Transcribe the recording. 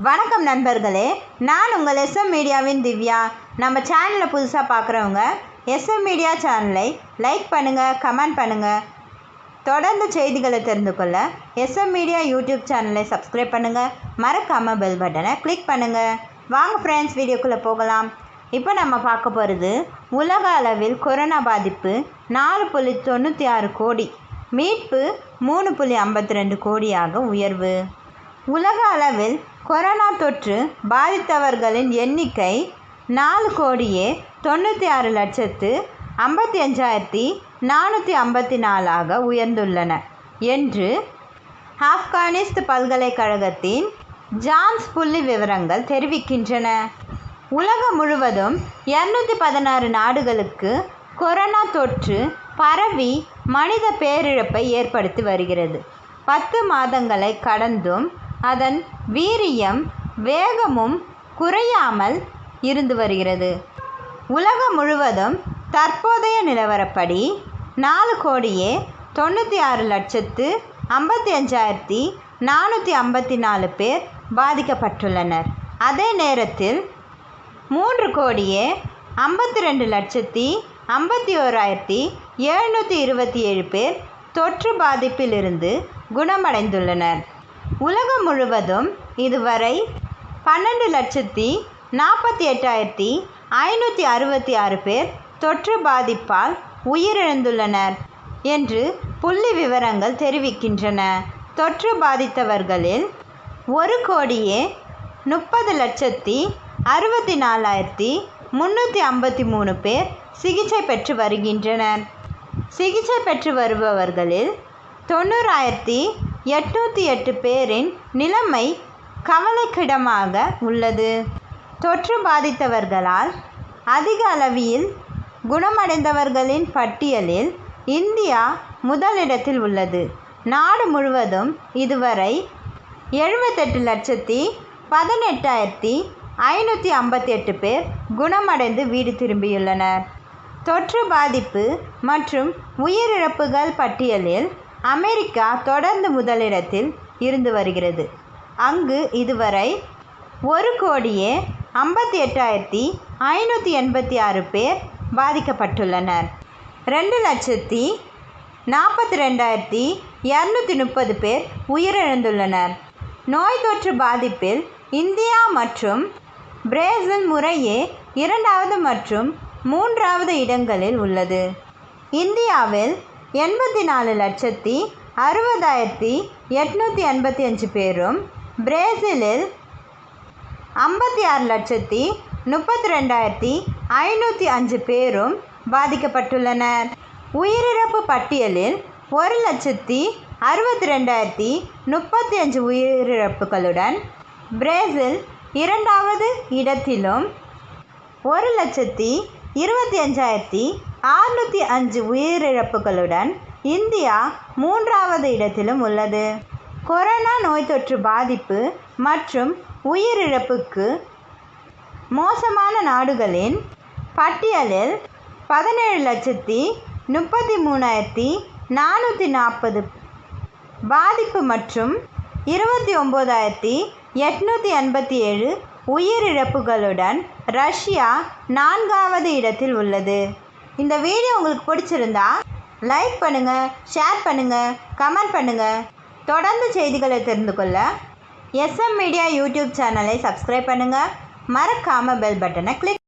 வணக்கம் நண்பர்களே, நான் உங்கள் எஸ்எம் மீடியாவின் திவ்யா. நம்ம சேனலை புதுசாக பார்க்குறவங்க எஸ்எம் மீடியா சேனலை லைக் பண்ணுங்கள், கமெண்ட் பண்ணுங்கள். தொடர்ந்து செய்திகளை தெரிந்து கொள்ள எஸ்எம் மீடியா யூடியூப் சேனலை சப்ஸ்கிரைப் பண்ணுங்கள். மறக்காமல் பெல் பட்டனை கிளிக் பண்ணுங்கள். வாங்க ஃப்ரெண்ட்ஸ், வீடியோக்குள்ளே போகலாம். இப்போ நம்ம பார்க்க போகிறது உலக அளவில் கொரோனா பாதிப்பு 4.96 கோடி, மீட்பு 3.52 கோடியாக உயர்வு. உலக அளவில் கொரோனா தொற்று பாதித்தவர்களின் எண்ணிக்கை 4,96,55,454 உயர்ந்துள்ளன என்று ஆப்கானிஸ்த் பல்கலைக்கழகத்தின் ஜான்ஸ் புள்ளி விவரங்கள் தெரிவிக்கின்றன. உலகம் முழுவதும் 216 நாடுகளுக்கு கொரோனா தொற்று பரவி மனித பேரிழப்பை ஏற்படுத்தி வருகிறது. 10 மாதங்களை கடந்தும் அதன் வீரியம் வேகமும் குறையாமல் இருந்து வருகிறது. உலகம் முழுவதும் தற்போதைய நிலவரப்படி 4,56,55,454 பேர் பாதிக்கப்பட்டுள்ளனர். அதே நேரத்தில் 3,52,51,727 பேர் தொற்று பாதிப்பிலிருந்து குணமடைந்துள்ளனர். உலகம் முழுவதும் இதுவரை 12,48,566 பேர் தொற்று பாதிப்பால் உயிரிழந்துள்ளனர் என்று புள்ளி விவரங்கள் தெரிவிக்கின்றன. தொற்று பாதித்தவர்களில் 1,64,64,353 பேர் சிகிச்சை பெற்று வருகின்றனர். சிகிச்சை பெற்று வருபவர்களில் 90,808 பேரின் நிலைமை கவலைக்கிடமாக உள்ளது. தொற்று பாதித்தவர்களால் அதிக அளவில் குணமடைந்தவர்களின் பட்டியலில் இந்தியா முதலிடத்தில் உள்ளது. நாடு முழுவதும் இதுவரை 78,18,558 பேர் குணமடைந்து வீடு திரும்பியுள்ளனர். தொற்று பாதிப்பு மற்றும் உயிரிழப்புகள் பட்டியலில் அமெரிக்கா தொடர்ந்து முதலிடத்தில் இருந்து வருகிறது. அங்கு இதுவரை 1,58,586 பேர் பாதிக்கப்பட்டுள்ளனர். 2,42,230 பேர் உயிரிழந்துள்ளனர். நோய் தொற்று பாதிப்பில் இந்தியா மற்றும் பிரேசில் முறையே 2வது மற்றும் 3வது இடங்களில் உள்ளது. இந்தியாவில் 84,60,885 பேரும், பிரேசிலில் 56,32,505 பேரும் பாதிக்கப்பட்டுள்ளனர். உயிரிழப்பு பட்டியலில் 1,62,035 உயிரிழப்புகளுடன் பிரேசில் 2வது இடத்திலும் 1,25,605 உயிரிழப்புகளுடன் இந்தியா 3வது இடத்திலும் உள்ளது. கொரோனா நோய் தொற்று பாதிப்பு மற்றும் உயிரிழப்புக்கு மோசமான நாடுகளின் பட்டியலில் 17,33,440 பாதிப்பு மற்றும் 29,887 உயிரிழப்புகளுடன் ரஷ்யா 4வது இடத்தில் உள்ளது. இந்த வீடியோ உங்களுக்கு பிடிச்சிருந்தா லைக் பண்ணுங்கள், ஷேர் பண்ணுங்கள், கமெண்ட் பண்ணுங்கள். தொடர்ந்து செய்திகளை தெரிந்து கொள்ள எஸ்எம் மீடியா யூடியூப் சேனலை சப்ஸ்கிரைப் பண்ணுங்கள். மறக்காமல் பெல் பட்டனை கிளிக்